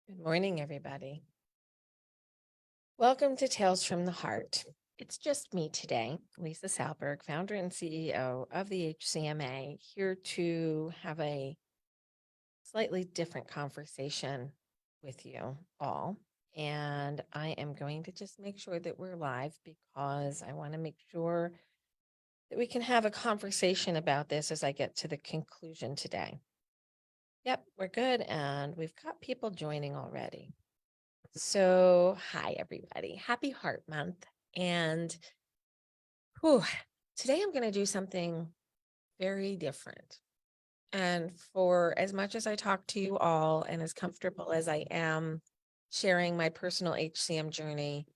Good morning, everybody. Welcome to Tales from the Heart. It's just me today, Lisa Salberg, founder and CEO of the HCMA, here to have a slightly different conversation with you all. And I am going to just make sure that we're live because I want to make sure that we can have a conversation about this as I get to the conclusion today. Yep, we're good. And we've got people joining already. So, hi, everybody. Happy Heart Month. And today I'm going to do something very different. And for as much as I talk to you all and as comfortable as I am sharing my personal HCM journey,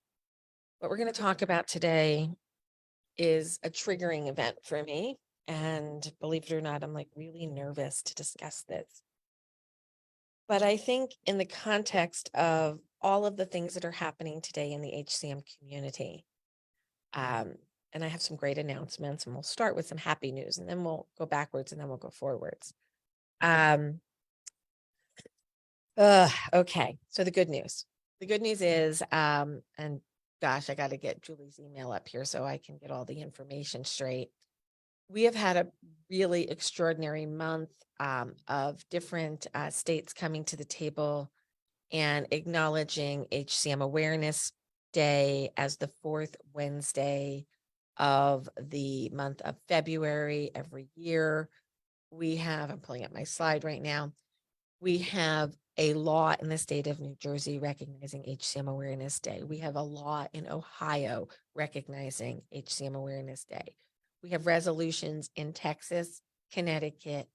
what we're going to talk about today is a triggering event for me. And believe it or not, I'm like really nervous to discuss this. But I think in the context of all of the things that are happening today in the HCM community, and I have some great announcements, and we'll start with some happy news, and then we'll go backwards, and then we'll go forwards. Okay, so the good news. The good news is, and gosh, I got to get Julie's email up here so I can get all the information straight. We have had a really extraordinary month of different states coming to the table and acknowledging HCM Awareness Day as the fourth Wednesday of the month of February every year. We have, I'm pulling up my slide right now, we have a law in the state of New Jersey recognizing HCM Awareness Day. We have a law in Ohio recognizing HCM Awareness Day. We have resolutions in Texas, Connecticut,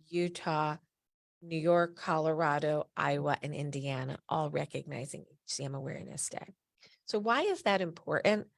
Utah, New York, Colorado, Iowa, and Indiana, all recognizing HCM Awareness Day. So why is that important?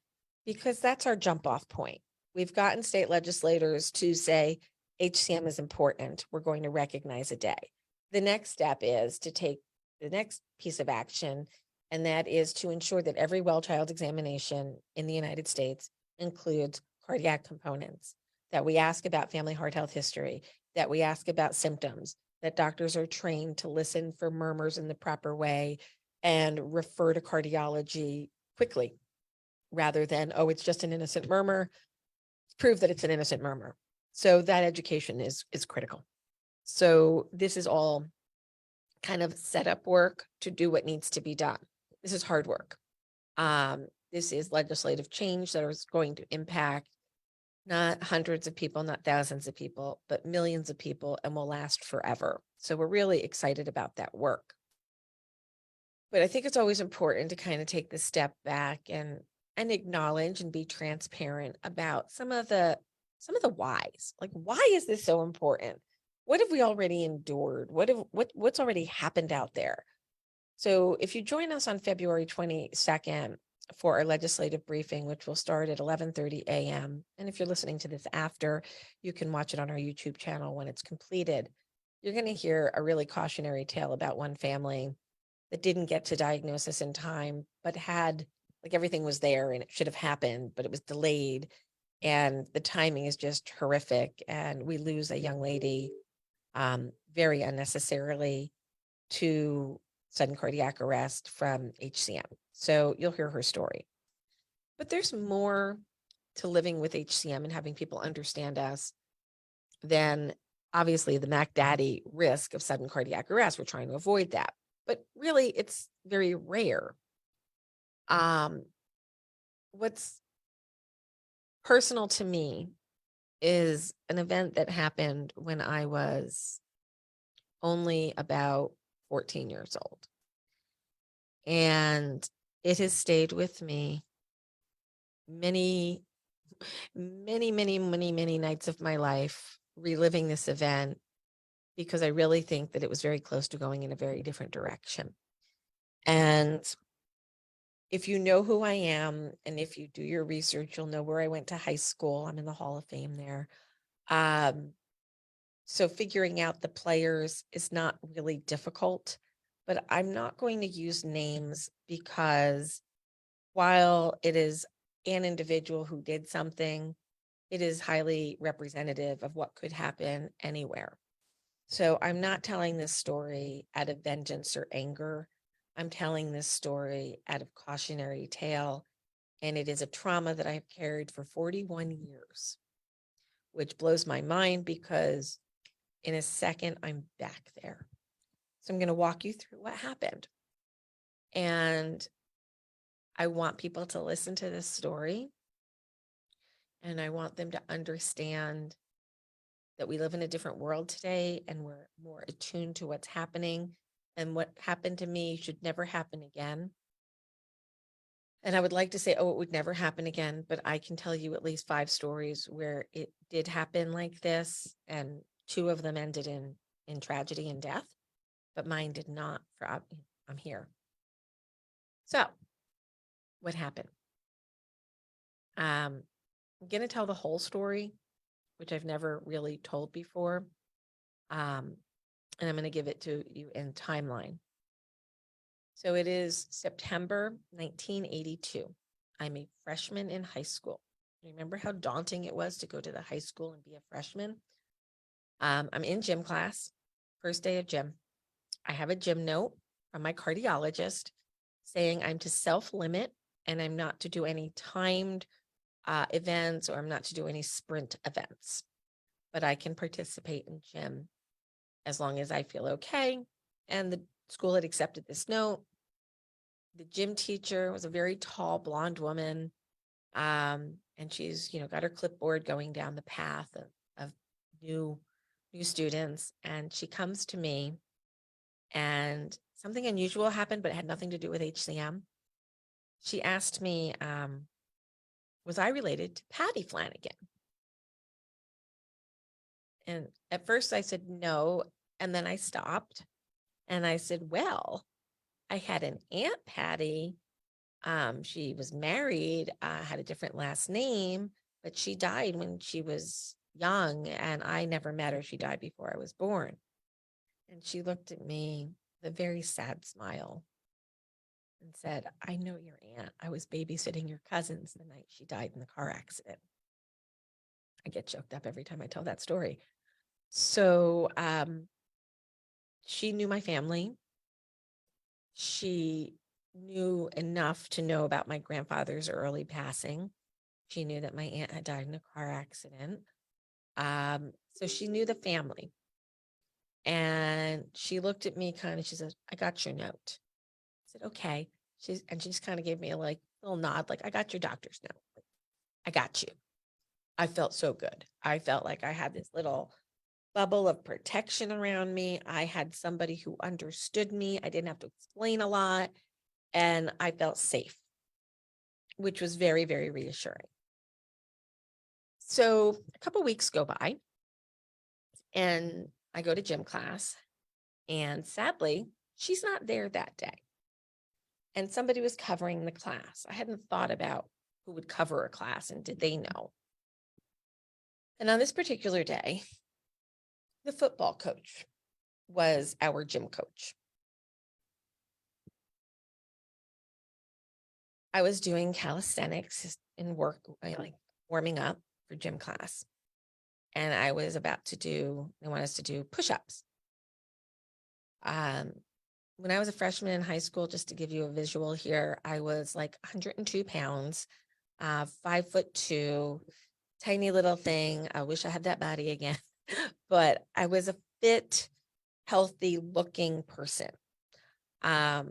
Because that's our jump off point. We've gotten state legislators to say HCM is important. We're going to recognize a day. The next step is to take the next piece of action, and that is to ensure that every well child examination in the United States includes cardiac components, that we ask about family heart health history, that we ask about symptoms, that doctors are trained to listen for murmurs in the proper way and refer to cardiology quickly rather than, oh, it's just an innocent murmur. Prove that it's an innocent murmur. So that education is critical. So this is all kind of set up work to do what needs to be done. This is hard work. This is legislative change that is going to impact not hundreds of people, not thousands of people, but millions of people, and will last forever. So we're really excited about that work. But I think it's always important to kind of take the step back and acknowledge and be transparent about some of the whys. Like, why is this so important? What have we already endured? What's already happened out there? So if you join us on February 22nd for our legislative briefing, which will start at 11:30 a.m. And if you're listening to this after, you can watch it on our YouTube channel when it's completed. You're going to hear a really cautionary tale about one family that didn't get to diagnosis in time, but had, like, everything was there and it should have happened, but it was delayed. And the timing is just horrific. And we lose a young lady very unnecessarily to sudden cardiac arrest from HCM. So you'll hear her story. But there's more to living with HCM and having people understand us than obviously the Mac Daddy risk of sudden cardiac arrest. We're trying to avoid that. But really, it's very rare. What's personal to me is an event that happened when I was only about 14 years old. And it has stayed with me many nights of my life, reliving this event, because I really think that it was very close to going in a very different direction. And if you know who I am, and if you do your research, you'll know where I went to high school. I'm in the Hall of Fame there. So figuring out the players is not really difficult, but I'm not going to use names because while it is an individual who did something, it is highly representative of what could happen anywhere. So I'm not telling this story out of vengeance or anger. I'm telling this story out of cautionary tale, and it is a trauma that I've carried for 41 years, which blows my mind because in a second, I'm back there. So I'm going to walk you through what happened. And I want people to listen to this story, and I want them to understand that we live in a different world today and we're more attuned to what's happening, and what happened to me should never happen again. And I would like to say, oh, it would never happen again, but I can tell you at least 5 stories where it did happen like this, and 2 of them ended in tragedy and death, but mine did not. I'm here. So what happened? I'm going to tell the whole story, which I've never really told before. And I'm going to give it to you in timeline. So it is September 1982. I'm a freshman in high school. Remember how daunting it was to go to the high school and be a freshman? I'm in gym class, first day of gym. I have a gym note from my cardiologist saying I'm to self-limit and I'm not to do any timed events, or I'm not to do any sprint events, but I can participate in gym as long as I feel okay. And the school had accepted this note. The gym teacher was a very tall blonde woman. And she's, got her clipboard going down the path of new students. And she comes to me, and something unusual happened, but it had nothing to do with HCM. She asked me, was I related to Patty Flanagan? And at first I said no. And then I stopped and I said, well, I had an Aunt Patty. She was married, had a different last name, but she died when she was young, and I never met her. She died before I was born. And she looked at me with a very sad smile and said, I know your aunt. I was babysitting your cousins the night she died in the car accident. I get choked up every time I tell that story. So she knew my family. She knew enough to know about my grandfather's early passing. She knew that my aunt had died in a car accident. So she knew the family. And she looked at me kind of, she said, I got your note. I said, okay. She just kind of gave me a little nod, like, I got your doctor's note. I got you. I felt so good. I felt like I had this little bubble of protection around me. I had somebody who understood me. I didn't have to explain a lot. And I felt safe, which was very, very reassuring. So a couple of weeks go by, and I go to gym class, and sadly, she's not there that day. And somebody was covering the class. I hadn't thought about who would cover a class, and did they know? And on this particular day, the football coach was our gym coach. I was doing calisthenics in work, like warming up for gym class. And I was about to they want us to do push-ups. When I was a freshman in high school, just to give you a visual here, I was like 102 pounds, 5'2", tiny little thing. I wish I had that body again, but I was a fit, healthy looking person. So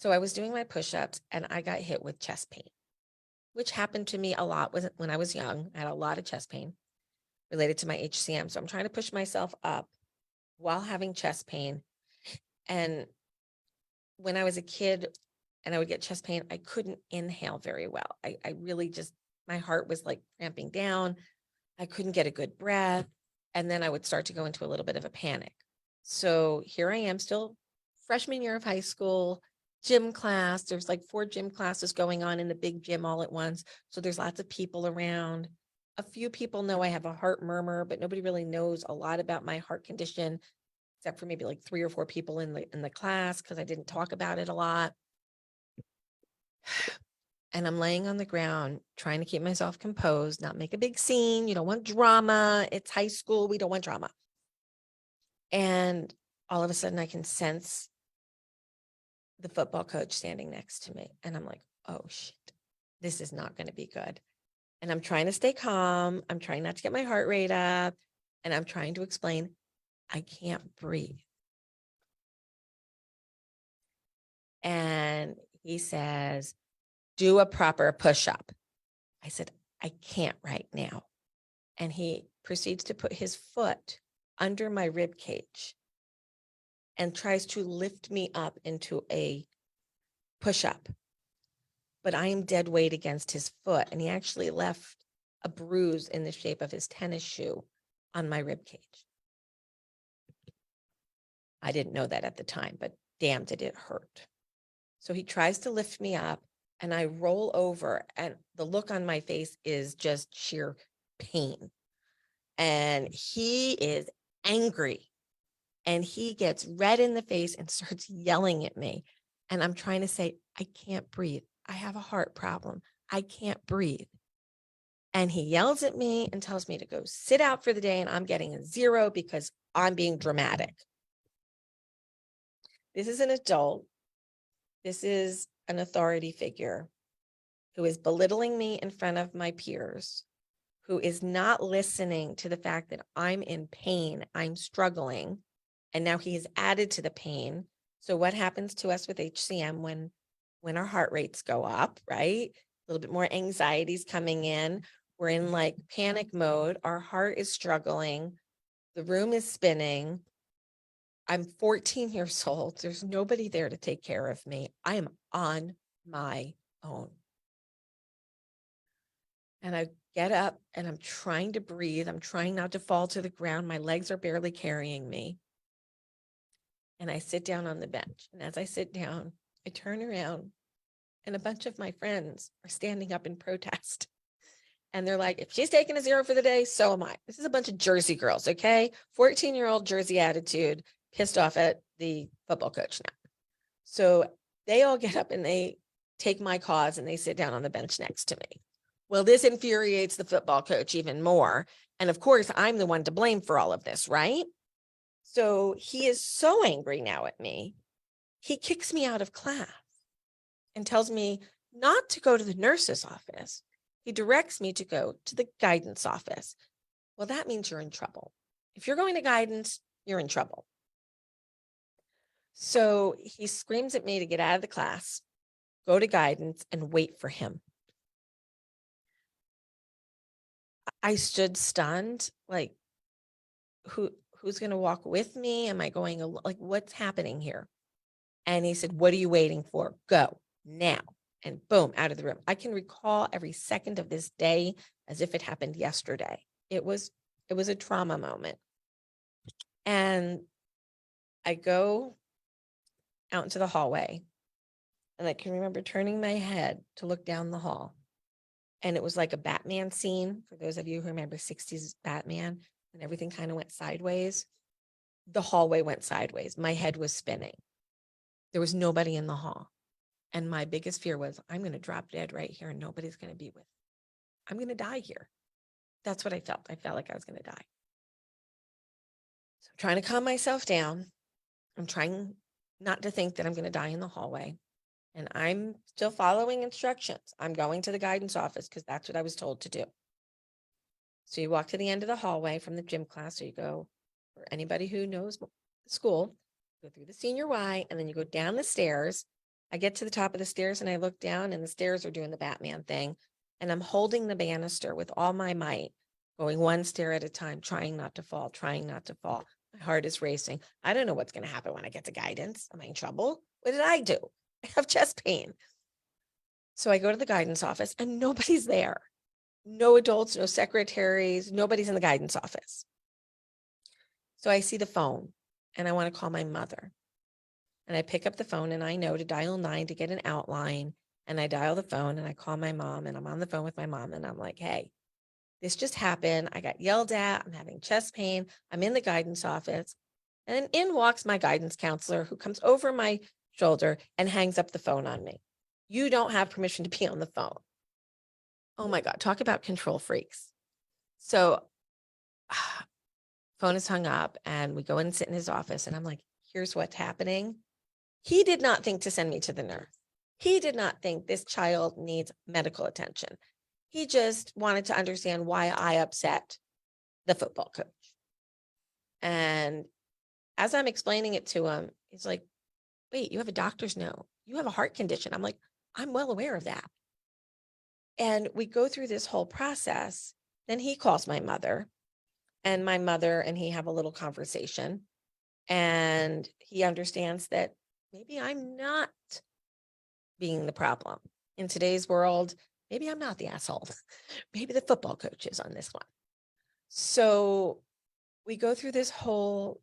I was doing my push-ups, and I got hit with chest pain, which happened to me a lot when I was young. I had a lot of chest pain related to my HCM. So I'm trying to push myself up while having chest pain. And when I was a kid and I would get chest pain, I couldn't inhale very well. I really just, my heart was like cramping down. I couldn't get a good breath. And then I would start to go into a little bit of a panic. So here I am, still freshman year of high school, gym class. There's like 4 gym classes going on in the big gym all at once. So there's lots of people around. A few people know I have a heart murmur, but nobody really knows a lot about my heart condition, except for maybe like 3 or 4 people in the class, because I didn't talk about it a lot. And I'm laying on the ground trying to keep myself composed, not make a big scene. You don't want drama. It's high school. We don't want drama. And all of a sudden I can sense the football coach standing next to me. And I'm like, oh shit, this is not going to be good. And I'm trying to stay calm. I'm trying not to get my heart rate up. And I'm trying to explain, I can't breathe. And he says, do a proper push-up. I said, I can't right now. And he proceeds to put his foot under my rib cage and tries to lift me up into a push-up. But I am dead weight against his foot. And he actually left a bruise in the shape of his tennis shoe on my rib cage. I didn't know that at the time, but damn, did it hurt. So he tries to lift me up and I roll over, and the look on my face is just sheer pain. And he is angry and he gets red in the face and starts yelling at me. And I'm trying to say, I can't breathe. I have a heart problem. I can't breathe. And he yells at me and tells me to go sit out for the day. And I'm getting a 0 because I'm being dramatic. This is an adult. This is an authority figure who is belittling me in front of my peers, who is not listening to the fact that I'm in pain, I'm struggling, and now he has added to the pain. So what happens to us with HCM when our heart rates go up, right? A little bit more anxiety is coming in. We're in like panic mode. Our heart is struggling. The room is spinning. I'm 14 years old. There's nobody there to take care of me. I am on my own. And I get up and I'm trying to breathe. I'm trying not to fall to the ground. My legs are barely carrying me. And I sit down on the bench. And as I sit down, I turn around and a bunch of my friends are standing up in protest. And they're like, if she's taking a 0 for the day, so am I. This is a bunch of Jersey girls, okay? 14-year-old Jersey attitude, pissed off at the football coach now. So they all get up and they take my cause and they sit down on the bench next to me. Well, this infuriates the football coach even more. And of course, I'm the one to blame for all of this, right? So he is so angry now at me. He kicks me out of class and tells me not to go to the nurse's office. He directs me to go to the guidance office. Well, that means you're in trouble. If you're going to guidance, you're in trouble. So he screams at me to get out of the class, go to guidance, and wait for him. I stood stunned, like, who's going to walk with me? Am I going, like, what's happening here? And he said, what are you waiting for? Go now. And boom, out of the room. I can recall every second of this day as if it happened yesterday. It was a trauma moment. And I go out into the hallway and I can remember turning my head to look down the hall. And it was like a Batman scene. For those of you who remember 60s Batman, when everything kind of went sideways, the hallway went sideways. My head was spinning. There was nobody in the hall. And my biggest fear was, I'm going to drop dead right here and nobody's going to be with me. I'm going to die here. That's what I felt. I felt like I was going to die. So I'm trying to calm myself down. I'm trying not to think that I'm going to die in the hallway. And I'm still following instructions. I'm going to the guidance office because that's what I was told to do. So you walk to the end of the hallway from the gym class. So you go, for anybody who knows school, go through the senior Y, and then you go down the stairs. I get to the top of the stairs and I look down and the stairs are doing the Batman thing. And I'm holding the banister with all my might, going one stair at a time, trying not to fall, trying not to fall. My heart is racing. I don't know what's going to happen when I get to guidance. Am I in trouble? What did I do? I have chest pain. So I go to the guidance office and nobody's there. No adults, no secretaries, nobody's in the guidance office. So I see the phone and I want to call my mother. And I pick up the phone and I know to dial 9 to get an outline. And I dial the phone and I call my mom and I'm on the phone with my mom and I'm like, hey, this just happened. I got yelled at. I'm having chest pain. I'm in the guidance office. And then in walks my guidance counselor who comes over my shoulder and hangs up the phone on me. You don't have permission to be on the phone. Oh my God, talk about control freaks. So phone is hung up and we go in and sit in his office and I'm like, here's what's happening. He did not think to send me to the nurse. He did not think this child needs medical attention. He just wanted to understand why I upset the football coach. And as I'm explaining it to him, he's like, wait, you have a doctor's note. You have a heart condition. I'm like, I'm well aware of that. And we go through this whole process. Then he calls my mother, and my mother and he have a little conversation. And he understands that maybe I'm not being the problem. In today's world, maybe I'm not the asshole. Maybe the football coach is on this one. So we go through this whole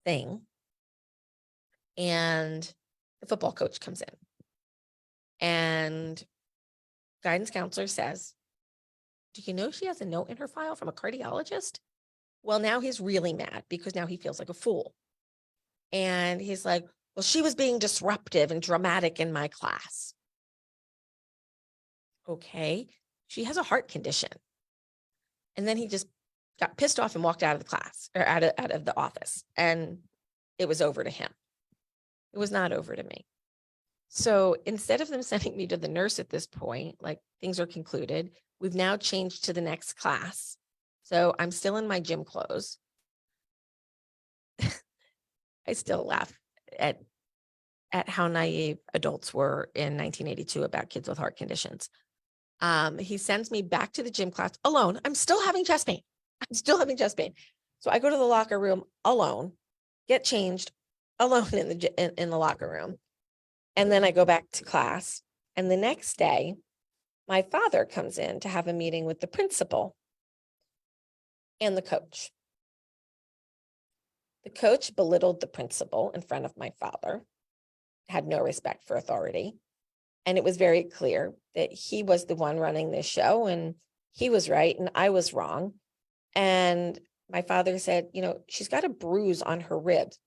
thing, and the football coach comes in, and guidance counselor says, do you know she has a note in her file from a cardiologist? Well, now he's really mad because now he feels like a fool. And he's like, well, she was being disruptive and dramatic in my class. Okay, she has a heart condition. And then he just got pissed off and walked out of the class, or out of the office. And it was over to him. It was not over to me. So instead of them sending me to the nurse at this point, like, things are concluded, we've now changed to the next class. So I'm still in my gym clothes. I still laugh at how naive adults were in 1982 about kids with heart conditions. He sends me back to the gym class alone. I'm still having chest pain. So I go to the locker room alone, get changed alone in the locker room. And then I go back to class. And the next day, my father comes in to have a meeting with the principal and the coach. The coach belittled the principal in front of my father, had no respect for authority. And it was very clear that he was the one running this show, and he was right and I was wrong. And my father said, she's got a bruise on her ribs.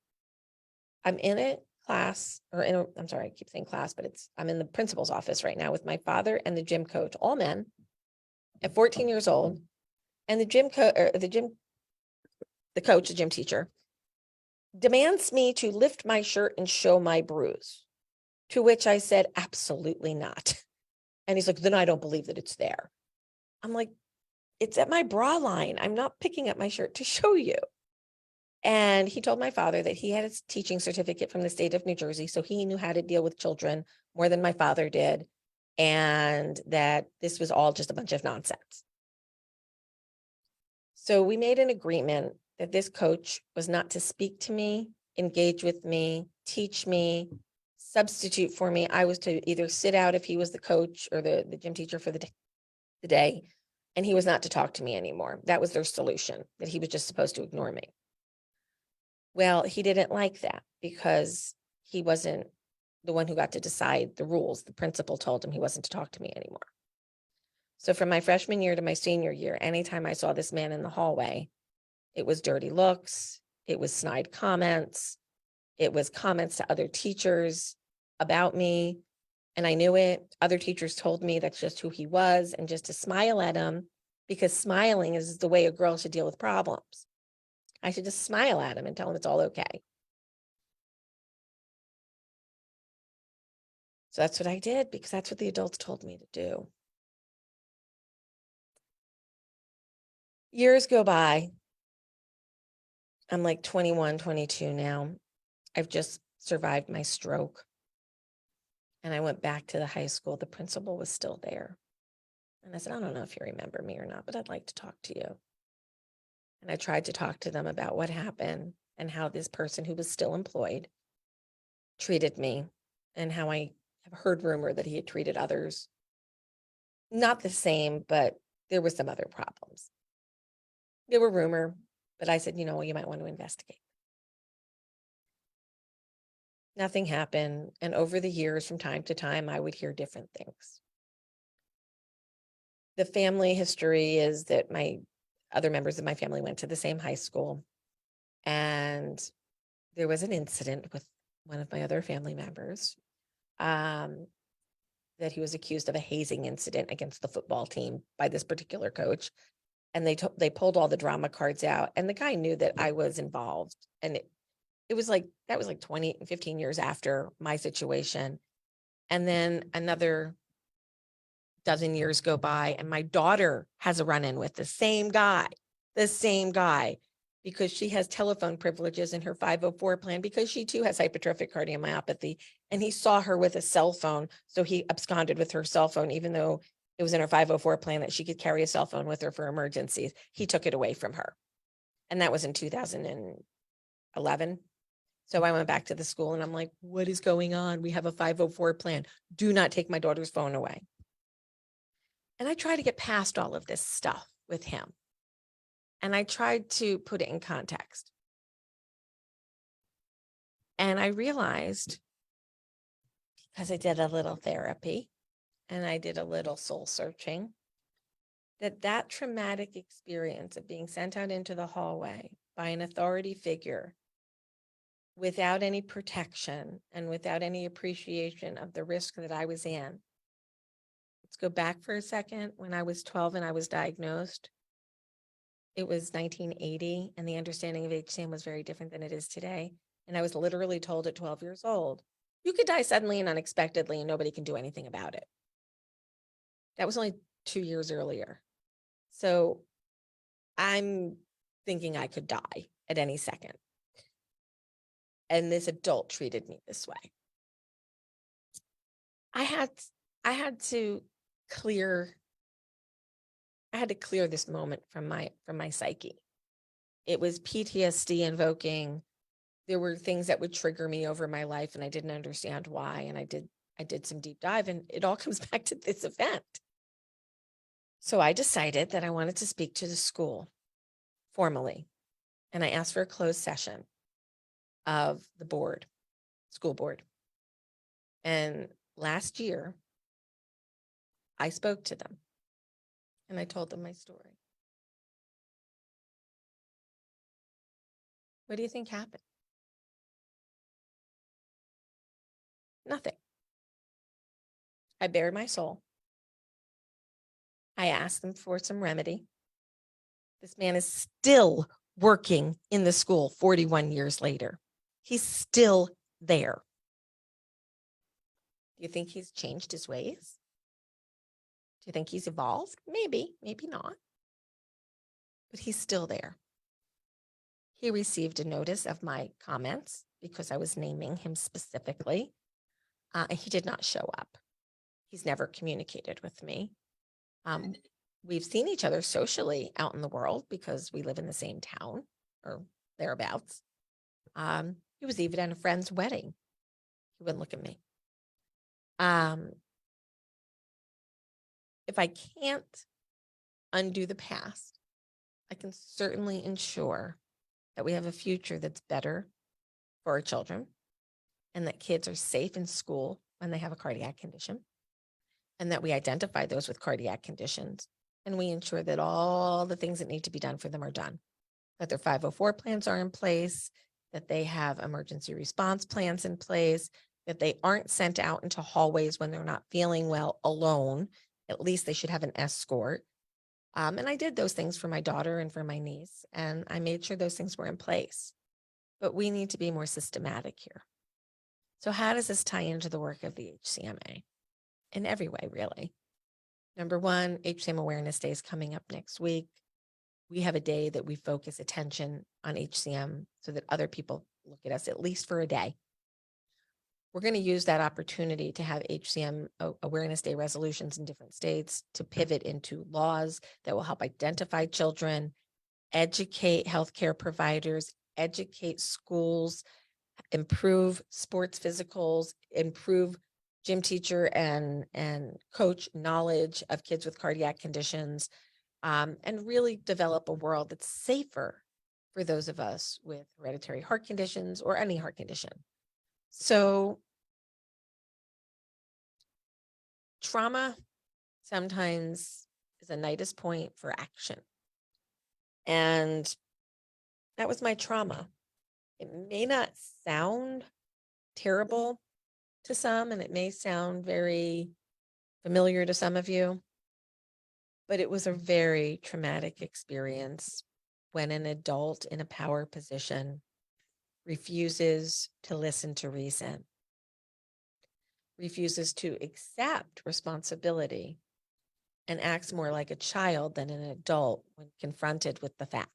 I'm in a class, I'm sorry, I keep saying class, but I'm in the principal's office right now with my father and the gym coach, all men at 14 years old. And the coach, the gym teacher, demands me to lift my shirt and show my bruise, to which I said, absolutely not. And he's like, then I don't believe that it's there. I'm like, it's at my bra line. I'm not picking up my shirt to show you. And he told my father that he had his teaching certificate from the state of New Jersey, so he knew how to deal with children more than my father did, and that this was all just a bunch of nonsense. So we made an agreement that this coach was not to speak to me, engage with me, teach me, substitute for me. I was to either sit out if he was the coach or the gym teacher for the day, and he was not to talk to me anymore. That was their solution, that he was just supposed to ignore me. Well, he didn't like that because he wasn't the one who got to decide the rules. The principal told him he wasn't to talk to me anymore. So from my freshman year to my senior year, anytime I saw this man in the hallway, it was dirty looks, it was snide comments, it was comments to other teachers about me, and I knew it. Other teachers told me that's just who he was, and just to smile at him, because smiling is the way a girl should deal with problems. I should just smile at him and tell him it's all okay. So that's what I did, because that's what the adults told me to do. Years go by. I'm like 21, 22 now. I've just survived my stroke. And I went back to the high school. The principal was still there. And I said, I don't know if you remember me or not, but I'd like to talk to you. And I tried to talk to them about what happened and how this person who was still employed treated me, and how I have heard rumor that he had treated others. Not the same, but there were some other problems. There were rumor, but I said, you might want to investigate. Nothing happened. And over the years, from time to time, I would hear different things. The family history is that my other members of my family went to the same high school, and there was an incident with one of my other family members that he was accused of a hazing incident against the football team by this particular coach. And they pulled all the drama cards out, and the guy knew that I was involved, and that was like 15 years after my situation. And then another dozen years go by and my daughter has a run-in with the same guy, because she has telephone privileges in her 504 plan because she too has hypertrophic cardiomyopathy. And he saw her with a cell phone. So he absconded with her cell phone, even though it was in her 504 plan that she could carry a cell phone with her for emergencies. He took it away from her. And that was in 2011. So I went back to the school and I'm like, what is going on? We have a 504 plan. Do not take my daughter's phone away. And I tried to get past all of this stuff with him. And I tried to put it in context. And I realized, because I did a little therapy and I did a little soul searching, that traumatic experience of being sent out into the hallway by an authority figure without any protection and without any appreciation of the risk that I was in. Let's go back for a second. When I was 12 and I was diagnosed, it was 1980, and the understanding of HCM was very different than it is today. And I was literally told at 12 years old, you could die suddenly and unexpectedly, and nobody can do anything about it. That was only 2 years earlier. So I'm thinking I could die at any second. And this adult treated me this way. I had to clear this moment from my psyche. It was PTSD invoking. There were things that would trigger me over my life and I didn't understand why. And I did some deep dive and it all comes back to this event. So I decided that I wanted to speak to the school formally. And I asked for a closed session of the school board. And last year, I spoke to them and I told them my story. What do you think happened? Nothing. I bared my soul. I asked them for some remedy. This man is still working in the school 41 years later. He's still there. Do you think he's changed his ways? Do you think he's evolved? Maybe, maybe not. But he's still there. He received a notice of my comments because I was naming him specifically. And he did not show up. He's never communicated with me. We've seen each other socially out in the world because we live in the same town or thereabouts. He was even at a friend's wedding. He wouldn't look at me. If I can't undo the past, I can certainly ensure that we have a future that's better for our children and that kids are safe in school when they have a cardiac condition, and that we identify those with cardiac conditions and we ensure that all the things that need to be done for them are done, that their 504 plans are in place, that they have emergency response plans in place, that they aren't sent out into hallways when they're not feeling well alone. At least they should have an escort. And I did those things for my daughter and for my niece, and I made sure those things were in place. But we need to be more systematic here. So how does this tie into the work of the HCMA? In every way, really. Number one, HCM Awareness Day is coming up next week. We have a day that we focus attention on HCM so that other people look at us at least for a day. We're going to use that opportunity to have HCM Awareness Day resolutions in different states to pivot into laws that will help identify children, educate healthcare providers, educate schools, improve sports physicals, improve gym teacher and coach knowledge of kids with cardiac conditions, and really develop a world that's safer for those of us with hereditary heart conditions or any heart condition. So trauma sometimes is a nidus point for action. And that was my trauma. It may not sound terrible to some, and it may sound very familiar to some of you, but it was a very traumatic experience when an adult in a power position refuses to listen to reason, refuses to accept responsibility, and acts more like a child than an adult when confronted with the facts.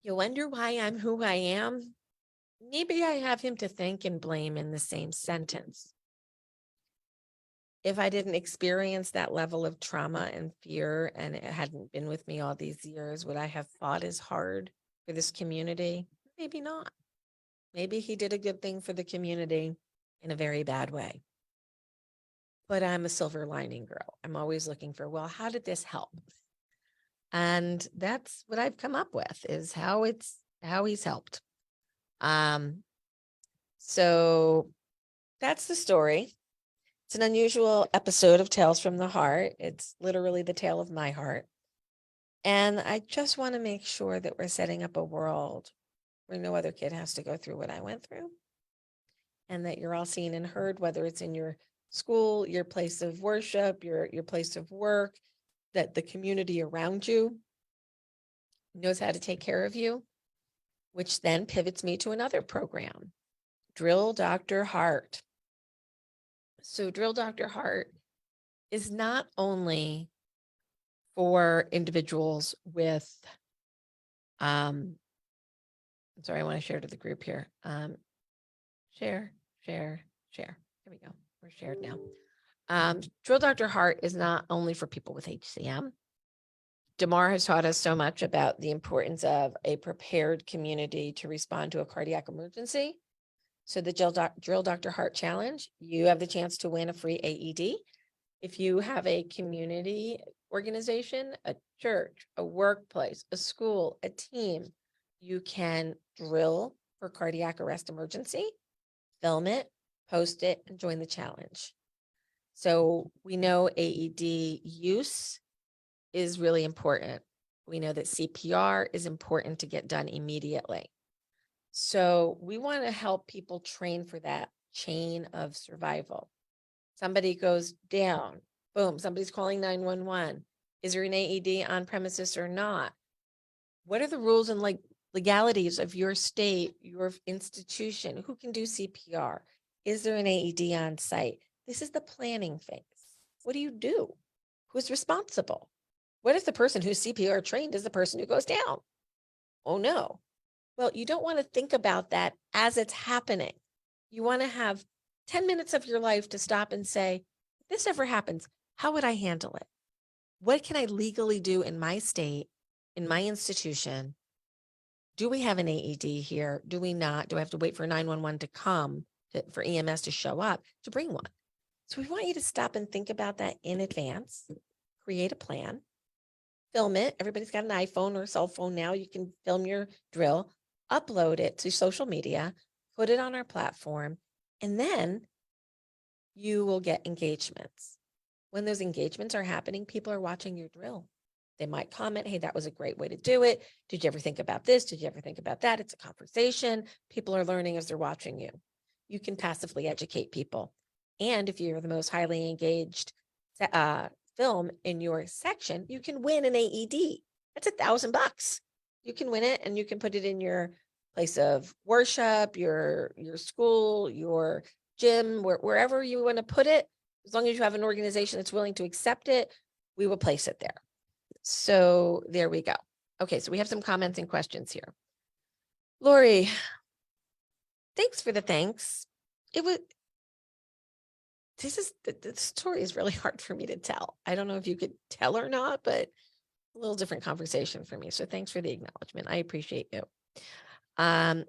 You wonder why I'm who I am? Maybe I have him to thank and blame in the same sentence. If I didn't experience that level of trauma and fear and it hadn't been with me all these years, would I have fought as hard for this community? Maybe not. Maybe he did a good thing for the community in a very bad way. But I'm a silver lining girl. I'm always looking for, well, how did this help? And that's what I've come up with, is how he's helped. So that's the story. It's an unusual episode of Tales from the Heart. It's literally the tale of my heart. And I just want to make sure that we're setting up a world where no other kid has to go through what I went through. And that you're all seen and heard, whether it's in your school, your place of worship, your place of work, that the community around you knows how to take care of you, which then pivots me to another program, Drill Dr. Heart. So Drill Dr. Heart is not only for individuals with, I'm sorry, I want to share to the group here. Share. Here we go. We're shared now. Drill Dr. Heart is not only for people with HCM. DeMar has taught us so much about the importance of a prepared community to respond to a cardiac emergency. So the Drill Dr. Heart Challenge, you have the chance to win a free AED. If you have a community organization, a church, a workplace, a school, a team, you can drill for cardiac arrest emergency, film it, post it, and join the challenge. So we know AED use is really important. We know that CPR is important to get done immediately. So we want to help people train for that chain of survival. Somebody goes down, boom, somebody's calling 911. Is there an AED on premises or not? What are the rules and legalities of your state, your institution? Who can do CPR? Is there an AED on site? This is the planning phase. What do you do? Who's responsible? What if the person who's CPR trained is the person who goes down? Oh no. Well, you don't want to think about that as it's happening. You want to have 10 minutes of your life to stop and say, if this ever happens, how would I handle it? What can I legally do in my state, in my institution? Do we have an AED here? Do we not? Do I have to wait for 911 to come, for EMS to show up to bring one? So we want you to stop and think about that in advance, create a plan, film it. Everybody's got an iPhone or a cell phone now. You can film your drill, upload it to social media, put it on our platform, and then you will get engagements. When those engagements are happening, people are watching your drill. They might comment, hey, that was a great way to do it. Did you ever think about this? Did you ever think about that? It's a conversation. People are learning as they're watching you. You can passively educate people. And if you're the most highly engaged film in your section, you can win an AED. That's $1,000. You can win it and you can put it in your place of worship, your school, your gym, wherever you want to put it. As long as you have an organization that's willing to accept it, we will place it there. So there we go. Okay, so we have some comments and questions here. Lori, thanks for the thanks. The story is really hard for me to tell. I don't know if you could tell or not, but a little different conversation for me. So thanks for the acknowledgement. I appreciate you.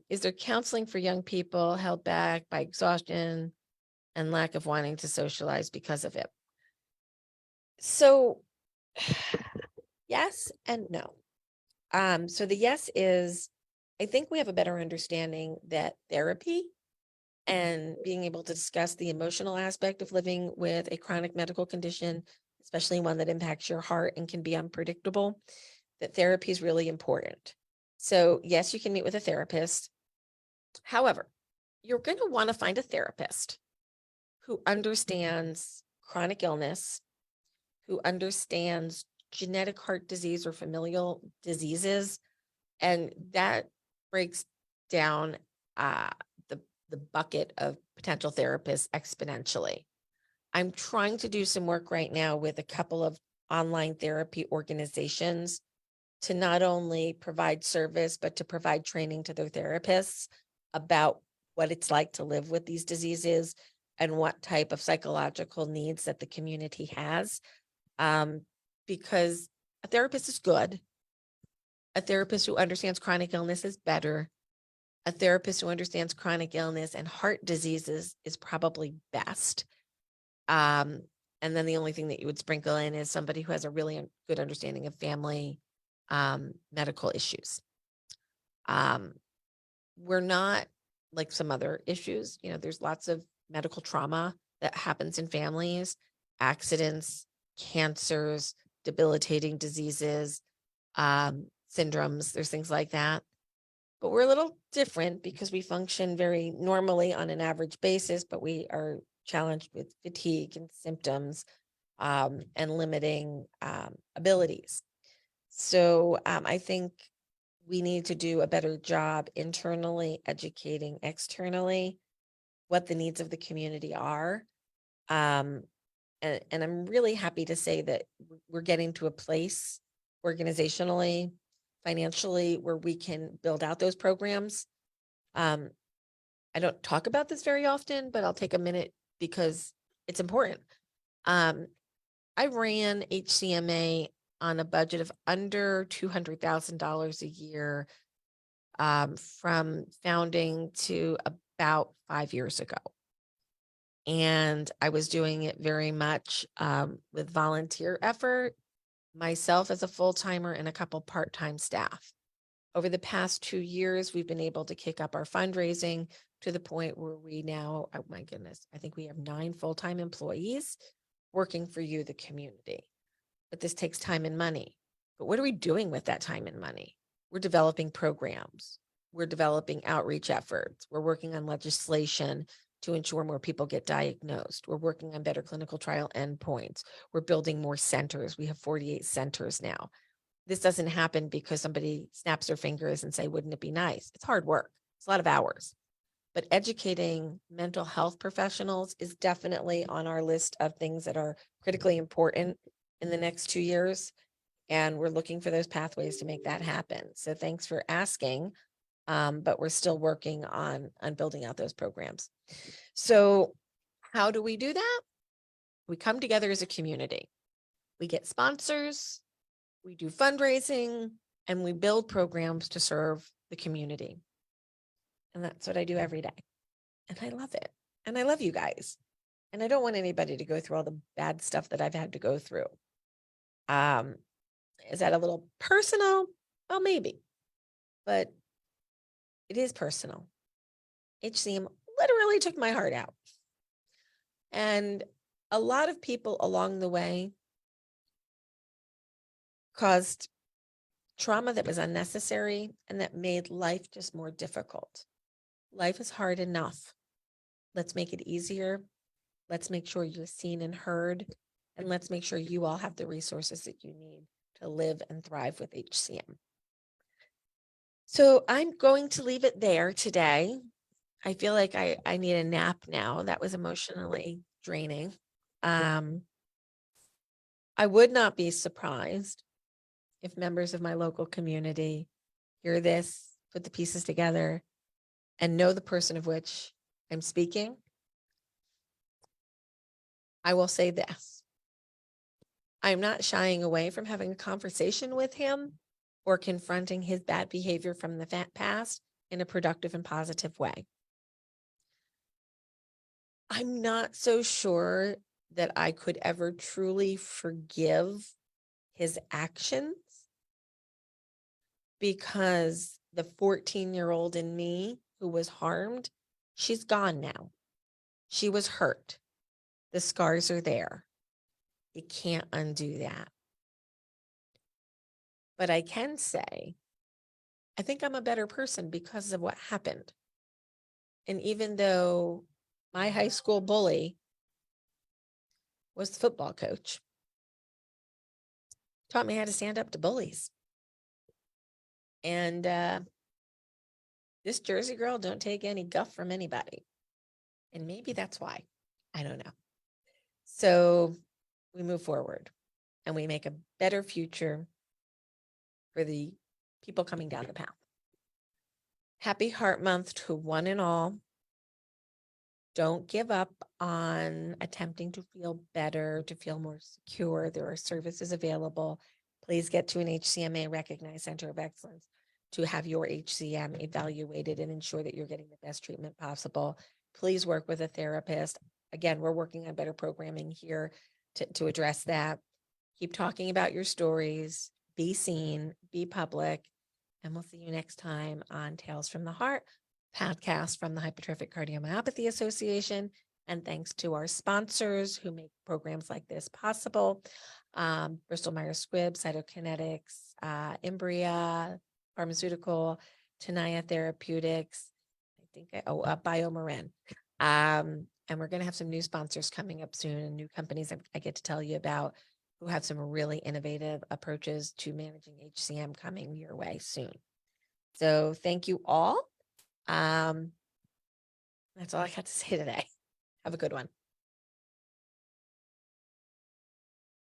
Is there counseling for young people held back by exhaustion and lack of wanting to socialize because of it? So yes and no. So the yes is, I think we have a better understanding that therapy and being able to discuss the emotional aspect of living with a chronic medical condition, especially one that impacts your heart and can be unpredictable, that therapy is really important. So yes, you can meet with a therapist. However, you're going to want to find a therapist who understands chronic illness, who understands genetic heart disease or familial diseases, And that breaks down uh, the bucket of potential therapists exponentially. I'm trying to do some work right now with a couple of online therapy organizations to not only provide service, but to provide training to their therapists about what it's like to live with these diseases and what type of psychological needs that the community has. Because a therapist is good. A therapist who understands chronic illness is better. A therapist who understands chronic illness and heart diseases is probably best. And then the only thing that you would sprinkle in is somebody who has a really good understanding of family medical issues. We're not like some other issues. There's lots of medical trauma that happens in families, accidents, cancers, debilitating diseases, syndromes. There's things like that. But we're a little different because we function very normally on an average basis, but we are challenged with fatigue and symptoms and limiting abilities. So I think we need to do a better job internally educating externally what the needs of the community are. And I'm really happy to say that we're getting to a place organizationally, financially, where we can build out those programs. I don't talk about this very often, but I'll take a minute because it's important. I ran HCMA on a budget of under $200,000 a year from founding to about 5 years ago. And I was doing it very much with volunteer effort, myself as a full-timer and a couple part-time staff. Over the past 2 years, we've been able to kick up our fundraising to the point where we now, oh my goodness, I think we have 9 full-time employees working for you, the community. But this takes time and money. But what are we doing with that time and money? We're developing programs. We're developing outreach efforts. We're working on legislation to ensure more people get diagnosed. We're working on better clinical trial endpoints. We're building more centers. We have 48 centers now. This doesn't happen because somebody snaps their fingers and say, wouldn't it be nice? It's hard work. It's a lot of hours. But educating mental health professionals is definitely on our list of things that are critically important in the next 2 years. And we're looking for those pathways to make that happen. So thanks for asking. But we're still working on building out those programs. So how do we do that? We come together as a community. We get sponsors, we do fundraising, and we build programs to serve the community. And that's what I do every day. And I love it. And I love you guys. And I don't want anybody to go through all the bad stuff that I've had to go through. Is that a little personal? Well, maybe. But it is personal. HCM literally took my heart out. And a lot of people along the way caused trauma that was unnecessary and that made life just more difficult. Life is hard enough. Let's make it easier. Let's make sure you're seen and heard. And let's make sure you all have the resources that you need to live and thrive with HCM. So I'm going to leave it there today. I feel like I need a nap now. That was emotionally draining. I would not be surprised if members of my local community hear this, put the pieces together, and know the person of which I'm speaking. I will say this. I'm not shying away from having a conversation with him or confronting his bad behavior from the past in a productive and positive way. I'm not so sure that I could ever truly forgive his actions because the 14-year-old in me who was harmed, she's gone now. She was hurt. The scars are there. You can't undo that. But I can say, I think I'm a better person because of what happened. And even though my high school bully was the football coach, taught me how to stand up to bullies. And this Jersey girl don't take any guff from anybody. And maybe that's why. I don't know. So we move forward and we make a better future for the people coming down the path. Happy Heart Month to one and all. Don't give up on attempting to feel better, to feel more secure. There are services available. Please get to an HCMA recognized center of excellence to have your HCM evaluated and ensure that you're getting the best treatment possible. Please work with a therapist. Again, we're working on better programming here to address that. Keep talking about your stories, be seen, be public, and we'll see you next time on Tales from the Heart, podcast from the Hypertrophic Cardiomyopathy Association. And thanks to our sponsors who make programs like this possible. Bristol Myers Squibb, Cytokinetics, Imbria Pharmaceutical, Tenaya Therapeutics, BioMarin. And we're going to have some new sponsors coming up soon and new companies I get to tell you about who have some really innovative approaches to managing HCM coming your way soon. So thank you all. That's all I got to say today. Have a good one.